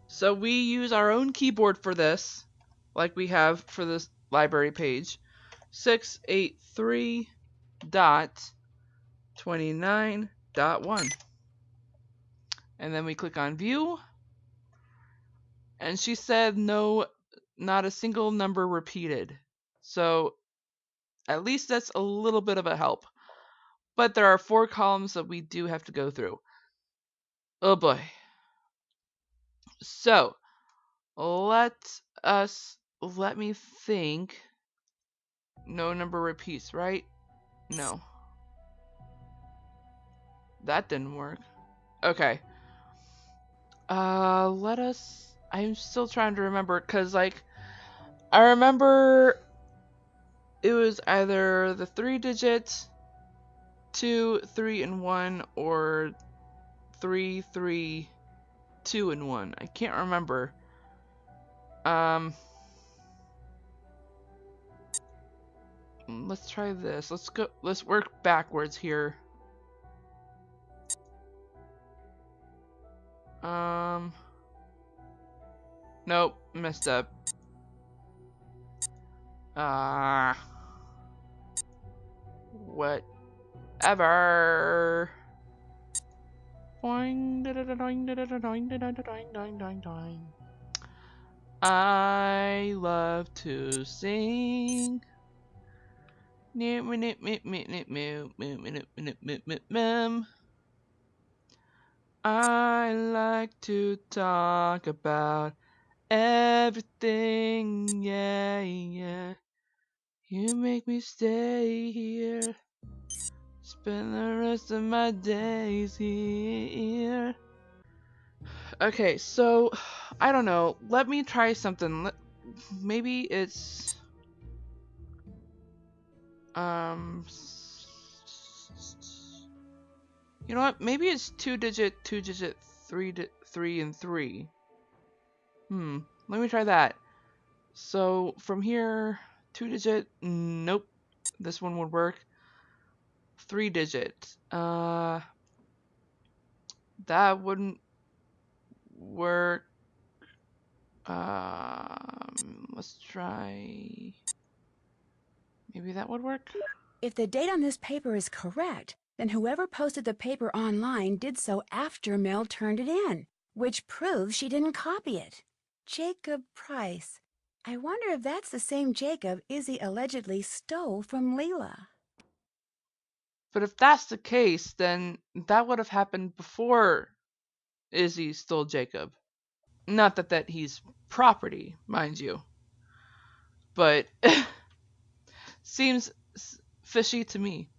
So we use our own keyboard for this, like we have for this library page. 683.29.1. And then we click on view. And she said no, not a single number repeated. So at least that's a little bit of a help. But there are 4 columns that we do have to go through. Oh boy. So let me think. No number repeats, right? No. That didn't work. Okay. I'm still trying to remember, cause like, I remember it was either the 3 digits, 2, 3, and 1, or 3, 3, 2, and 1. I can't remember. Let's try this. Let's work backwards here. Nope, messed up. Whatever. I love to sing. I like to talk about everything, yeah, yeah. You make me stay here, spend the rest of my days here. Okay, so I don't know. Let me try something. Maybe it's you know what? Maybe it's 2 digit, 3 and 3. Let me try that. So from here, 2 digit, nope. This one would work. 3 digit. That wouldn't work. Let's try. Maybe that would work. If the date on this paper is correct, then whoever posted the paper online did so after Mel turned it in, which proves she didn't copy it. Jacob Price. I wonder if that's the same Jacob Izzy allegedly stole from Leela. But if that's the case, then that would have happened before Izzy stole Jacob. Not that he's property, mind you. But seems fishy to me.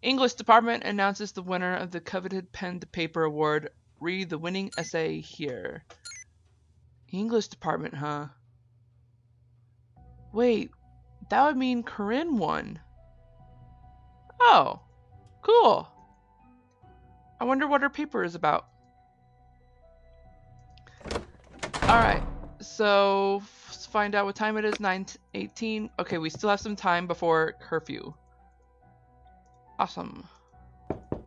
English department announces the winner of the coveted pen to paper award. Read the winning essay here. English department, huh? Wait, that would mean Corinne won. Oh, cool. I wonder what her paper is about. Alright, so let's find out what time it is. 9:18. Okay, we still have some time before curfew. Awesome.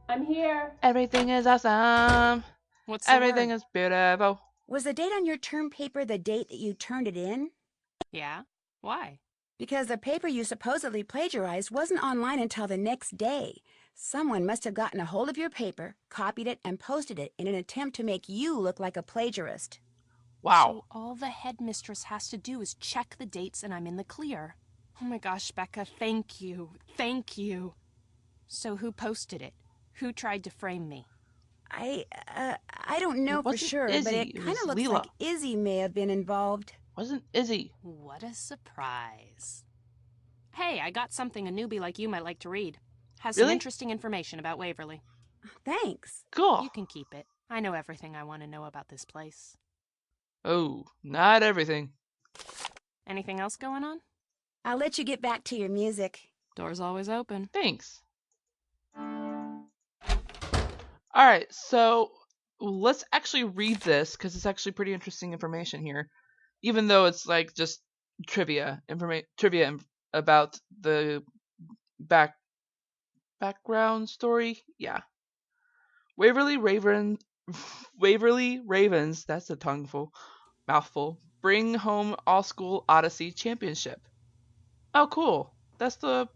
I'm here. Everything is awesome. What's the Everything word? is beautiful. Was the date on your term paper the date that you turned it in? Yeah? Why? Because the paper you supposedly plagiarized wasn't online until the next day. Someone must have gotten a hold of your paper, copied it, and posted it in an attempt to make you look like a plagiarist. Wow. So all the headmistress has to do is check the dates and I'm in the clear. Oh my gosh, Becca, thank you. Thank you. So who posted it? Who tried to frame me? I don't know for sure, Izzy, but it kind of looks Leela. like Izzy may have been involved. Wasn't Izzy. What a surprise. Hey, I got something a newbie like you might like to read. Has some interesting information about Waverly. Thanks. Cool. You can keep it. I know everything I want to know about this place. Oh, not everything. Anything else going on? I'll let you get back to your music. Door's always open. Thanks. Alright, so let's actually read this because it's actually pretty interesting information here. Even though it's like just trivia about the background story. Yeah. Waverly Waverly Ravens, that's a mouthful, bring home all-school Odyssey championship. Oh, cool. That's the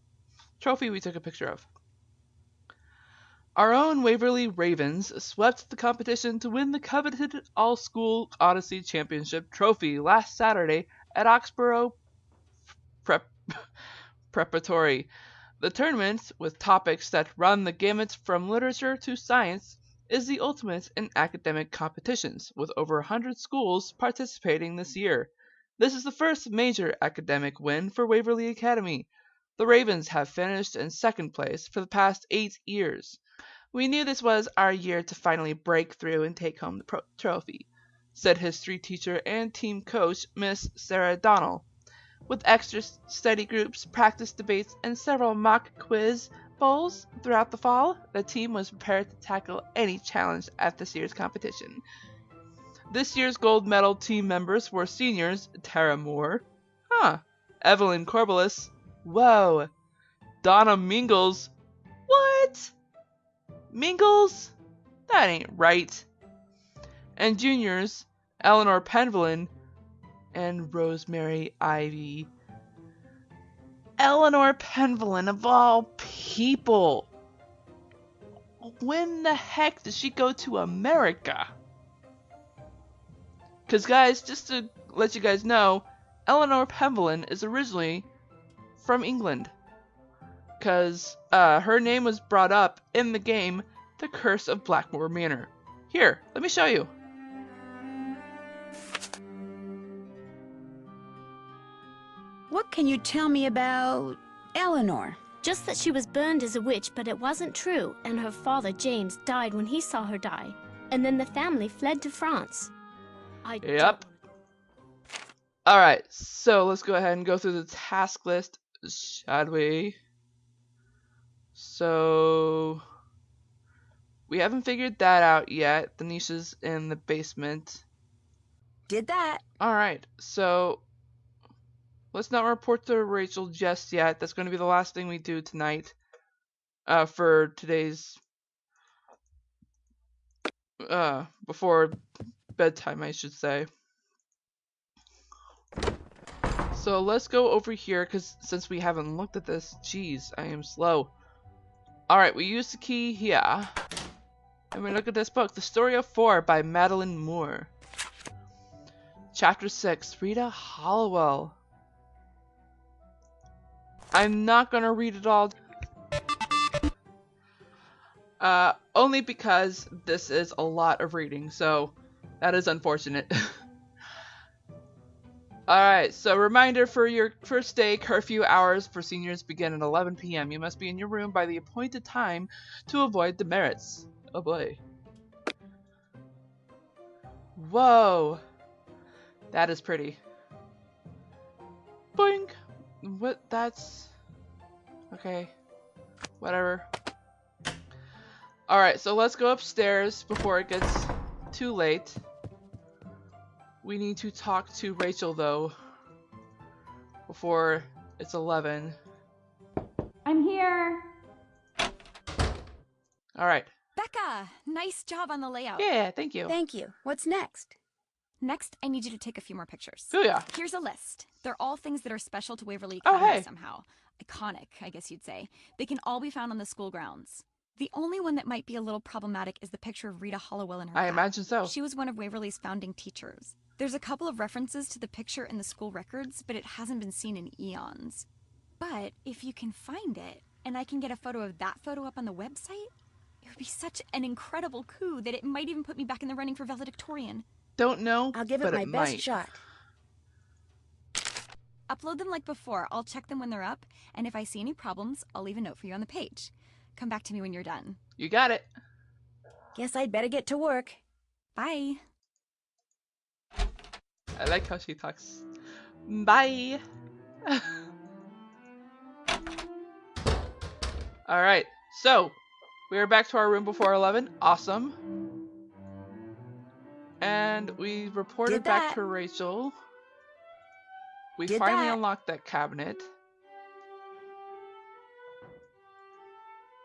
trophy we took a picture of. Our own Waverly Ravens swept the competition to win the coveted all-school Odyssey championship trophy last Saturday at Oxborough Prep Preparatory. The tournament, with topics that run the gamut from literature to science, is the ultimate in academic competitions, with over 100 schools participating this year. This is the first major academic win for Waverly Academy. The Ravens have finished in second place for the past 8 years. We knew this was our year to finally break through and take home the trophy, said history teacher and team coach Miss Sarah Donnell. With extra study groups, practice debates, and several mock quiz bowls throughout the fall, the team was prepared to tackle any challenge at this year's competition. This year's gold medal team members were seniors Tara Moore, Evelyn Corbelis, whoa, Donna Mingles, what? Mingles? That ain't right. And juniors Eleanor Penvelin and Rosemary Ivy. Eleanor Penvelin, of all people. When the heck did she go to America? Because, guys, just to let you guys know, Eleanor Penvelin is originally from England. Because her name was brought up in the game The Curse of Blackmore Manor. Here, let me show you. What can you tell me about Eleanor? Just that she was burned as a witch, but it wasn't true, and her father, James, died when he saw her die. And then the family fled to France. Yep. Alright, so let's go ahead and go through the task list, shall we? So, we haven't figured that out yet. The niche's in the basement. Did that. Alright, so let's not report to Rachel just yet. That's going to be the last thing we do tonight. For today's before bedtime, I should say. So let's go over here, because since we haven't looked at this, geez, I am slow. Alright, we use the key here. And we look at this book, The Story of Four by Madeline Moore. Chapter 6, Rita Hollowell. I'm not gonna read it all. Only because this is a lot of reading, so that is unfortunate. Alright, so reminder for your first day, curfew hours for seniors begin at 11 p.m. You must be in your room by the appointed time to avoid demerits. Oh boy. Whoa. That is pretty. Boink. What? That's... okay. Whatever. Alright, so let's go upstairs before it gets too late. We need to talk to Rachel, though, before it's 11. I'm here. Alright. Becca, nice job on the layout. Yeah, thank you. Thank you. What's next? Next, I need you to take a few more pictures. Oh, yeah. Here's a list. They're all things that are special to Waverly Oh, Academy hey. somehow. Iconic, I guess you'd say. They can all be found on the school grounds. The only one that might be a little problematic is the picture of Rita Hollowell in her I hat. imagine so. She was one of Waverly's founding teachers. There's a couple of references to the picture in the school records, but it hasn't been seen in eons. But if you can find it, and I can get a photo of that photo up on the website, it would be such an incredible coup that it might even put me back in the running for valedictorian. Don't know, I'll give it but my it best might. shot. Upload them like before. I'll check them when they're up, and if I see any problems, I'll leave a note for you on the page. Come back to me when you're done. You got it. Guess I'd better get to work. Bye. I like how she talks. Bye. Alright, so we are back to our room before 11. Awesome. And we reported Did back that. to Rachel. We Did finally that. unlocked that cabinet.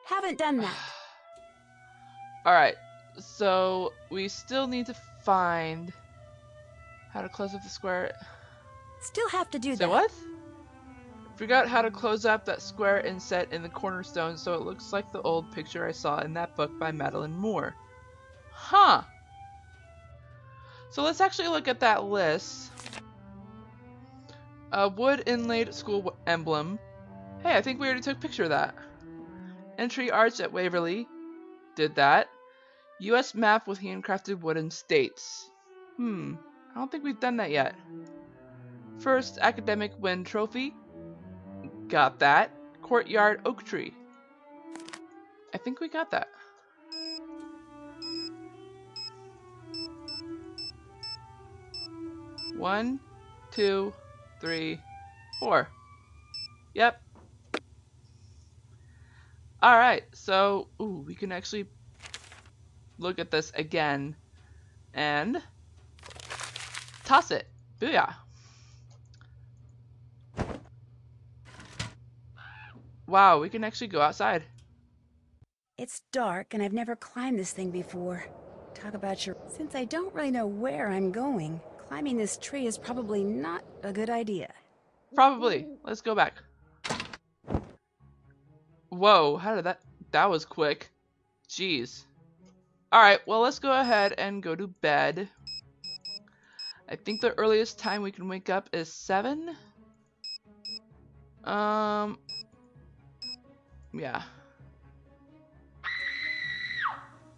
Haven't done that. Alright, So we still need to find how to close up the square. Still have to do Say that. what? Forgot how to close up that square inset in the cornerstone so it looks like the old picture I saw in that book by Madeline Moore. Huh. So let's actually look at that list. A wood inlaid school emblem. Hey, I think we already took a picture of that. Entry arch at Waverly. Did that. US map with handcrafted wooden states. I don't think we've done that yet. First academic win trophy. Got that. Courtyard oak tree. I think we got that. One, two, three, four. Yep. Alright, so we can actually look at this again and toss it. Booyah. Wow, we can actually go outside. It's dark and I've never climbed this thing before. Talk about your... Since I don't really know where I'm going, climbing this tree is probably not a good idea. Probably. Let's go back. Whoa, how did that... That was quick. Jeez. Alright, well let's go ahead and go to bed. I think the earliest time we can wake up is 7. Yeah.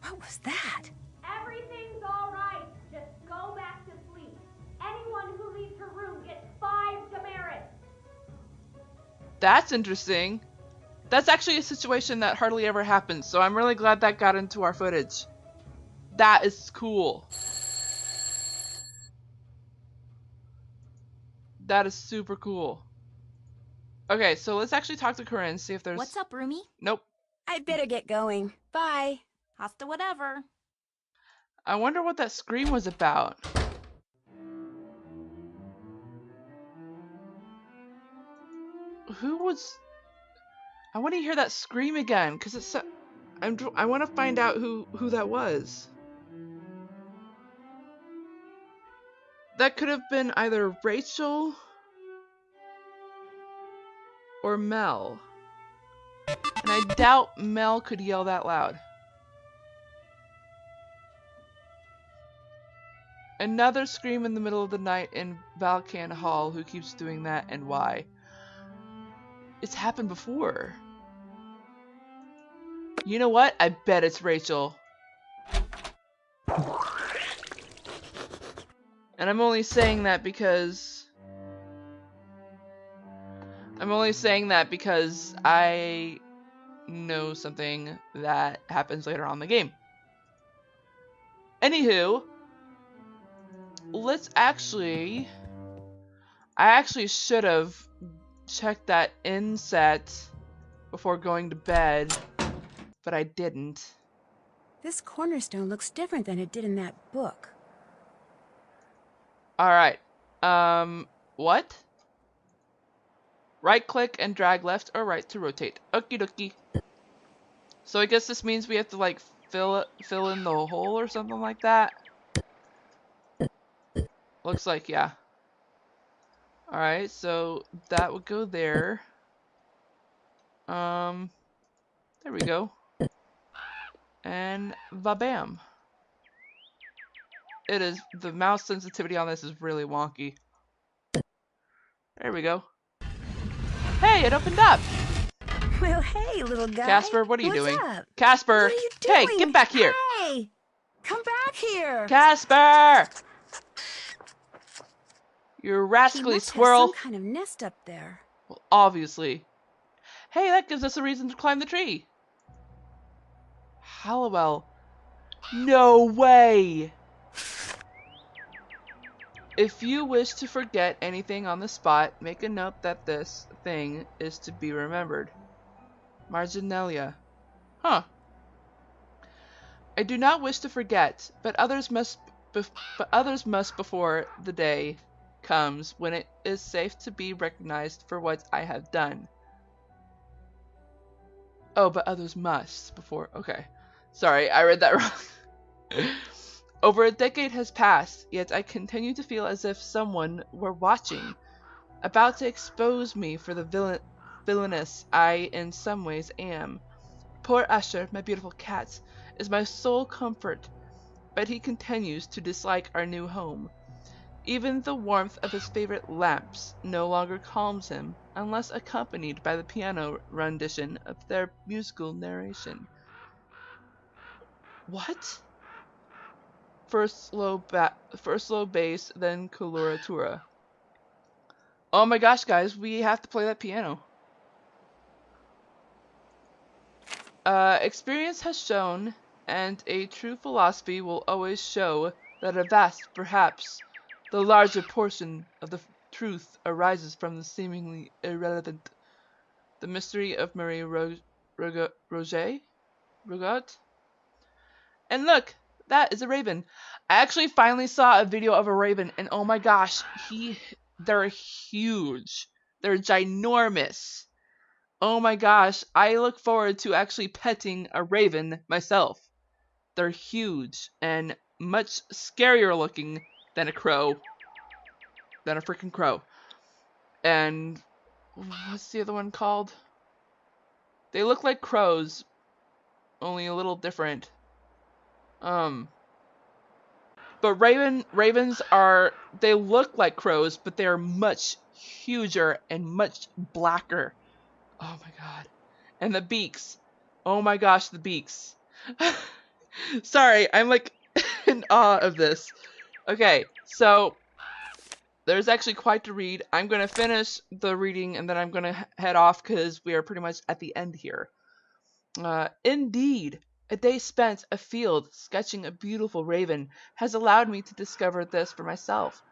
What was that? Everything's all right. Just go back to sleep. Anyone who leaves her room gets 5 demerits. That's interesting. That's actually a situation that hardly ever happens, so I'm really glad that got into our footage. That is cool. That is super cool. Okay, so let's actually talk to Corinne, see if there's... What's up, Rumi? Nope. I'd better get going. Bye. Hasta whatever. I wonder what that scream was about. Who was... I want to hear that scream again, because it's... I want to find out who that was. That could have been either Rachel or Mel. And I doubt Mel could yell that loud. Another scream in the middle of the night in Valkan Hall. Who keeps doing that and why? It's happened before. You know what? I bet it's Rachel. And I'm only saying that because... I know something that happens later on in the game. Anywho, let's actually... I actually should have checked that inset before going to bed, but I didn't. This cornerstone looks different than it did in that book. Alright. What? Right click and drag left or right to rotate. Okie dokie. So I guess this means we have to like fill in the hole or something like that. Looks like, yeah. Alright, so that would go there. There we go. And va-bam. It is, the mouse sensitivity on this is really wonky. There we go. Hey, it opened up! Well, hey, little guy. Casper, what are you What's doing? up? Casper! What are you doing? Hey, get back here! Hey! Come back here! Casper! You He rascally must have squirrel! some kind of nest up there. Well, obviously. Hey, that gives us a reason to climb the tree. Hallowell. No way! If you wish to forget anything on the spot, make a note that this thing is to be remembered. Marginalia. Huh. I do not wish to forget, but others must before the day comes when it is safe to be recognized for what I have done. Oh, but others must before. Okay. Sorry, I read that wrong. Over a decade has passed, yet I continue to feel as if someone were watching, about to expose me for the villainess I in some ways am. Poor Usher, my beautiful cat, is my sole comfort, but he continues to dislike our new home. Even the warmth of his favorite lamps no longer calms him, unless accompanied by the piano rendition of their musical narration. What? First slow bass, then coloratura. Oh my gosh, guys, we have to play that piano. Experience has shown, and a true philosophy will always show, that a vast, perhaps the larger portion of the truth arises from the seemingly irrelevant. The mystery of Marie Roget? And look, that is a raven. I actually finally saw a video of a raven, and oh my gosh, they're huge. They're ginormous. Oh my gosh, I look forward to actually petting a raven myself. They're huge and much scarier looking than a crow. Than a freaking crow. And what's the other one called? They look like crows, only a little different. But ravens they look like crows, but they are much huger and much blacker. Oh my god. And the beaks. Oh my gosh, the beaks. Sorry, I'm like in awe of this. Okay, so there's actually quite to read. I'm going to finish the reading and then I'm going to head off because we are pretty much at the end here. Indeed, a day spent afield sketching a beautiful raven has allowed me to discover this for myself.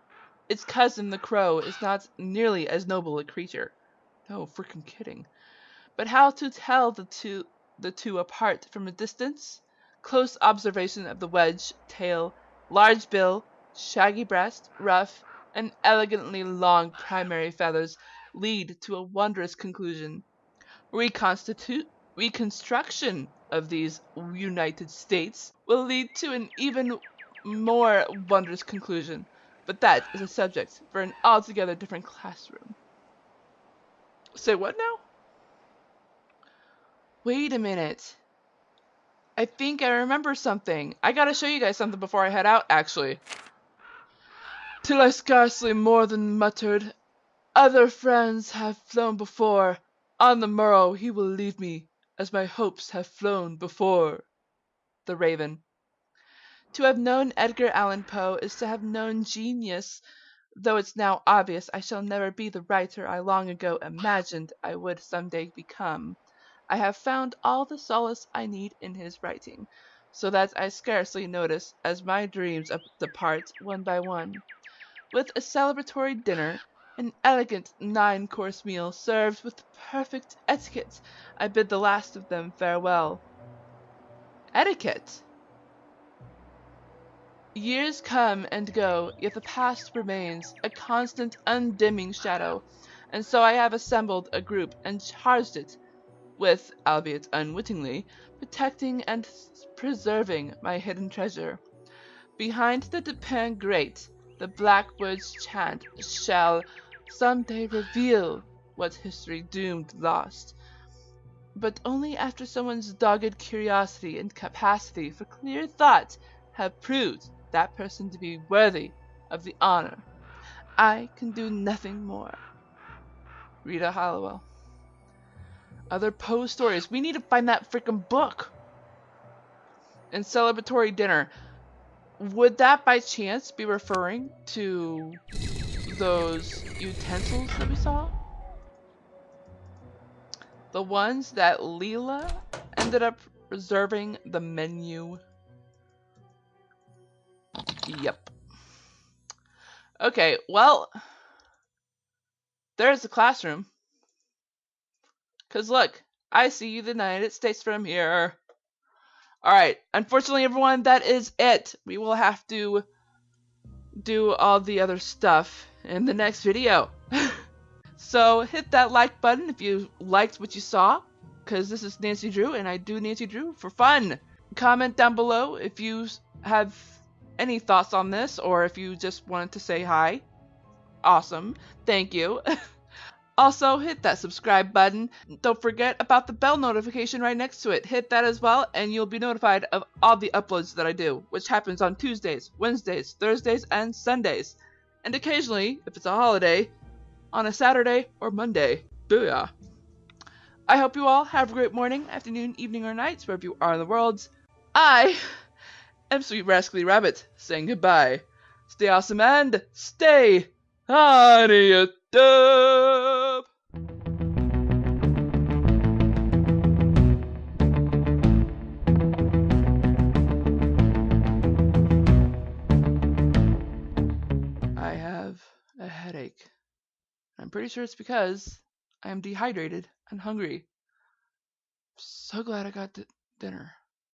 Its cousin, the crow, is not nearly as noble a creature. No freaking kidding. But how to tell the two apart from a distance? Close observation of the wedge tail, large bill, shaggy breast, rough, and elegantly long primary feathers lead to a wondrous conclusion. Reconstruction of these United States will lead to an even more wondrous conclusion, but that is a subject for an altogether different classroom. Say what now? Wait a minute. I think I remember something. I gotta show you guys something before I head out, actually. Till I scarcely more than muttered, other friends have flown before. On the morrow he will leave me, as my hopes have flown before. The Raven. To have known Edgar Allan Poe is to have known genius, though it's now obvious I shall never be the writer I long ago imagined I would some day become. I have found all the solace I need in his writing, so that I scarcely notice as my dreams depart one by one. With a celebratory dinner, an elegant 9-course meal served with perfect etiquette, I bid the last of them farewell. Etiquette? Years come and go, yet the past remains, a constant undimming shadow, and so I have assembled a group and charged it with, albeit unwittingly, protecting and preserving my hidden treasure. Behind the Dupin grate, the Blackwood's chant shall some day reveal what history doomed lost, but only after someone's dogged curiosity and capacity for clear thought have proved that person to be worthy of the honor. I can do nothing more. Rita Halliwell. Other Poe stories. We need to find that freaking book. And celebratory dinner. Would that by chance be referring to those utensils that we saw? The ones that Leela ended up reserving the menu. Yep. Okay, well, there's the classroom. Because look, I see the United States from here. Alright, unfortunately everyone, that is it. We will have to do all the other stuff in the next video. So hit that like button if you liked what you saw, because this is Nancy Drew and I do Nancy Drew for fun. Comment down below if you have any thoughts on this, or if you just wanted to say hi, awesome. Thank you. Also, hit that subscribe button. Don't forget about the bell notification right next to it. Hit that as well, and you'll be notified of all the uploads that I do, which happens on Tuesdays, Wednesdays, Thursdays, and Sundays. And occasionally, if it's a holiday, on a Saturday or Monday. Booyah! I hope you all have a great morning, afternoon, evening, or night, wherever you are in the world. I am Sweet Rascally Rabbit, saying goodbye. Stay awesome and stay honey a dub. I have a headache. I'm pretty sure it's because I am dehydrated and hungry. So glad I got dinner.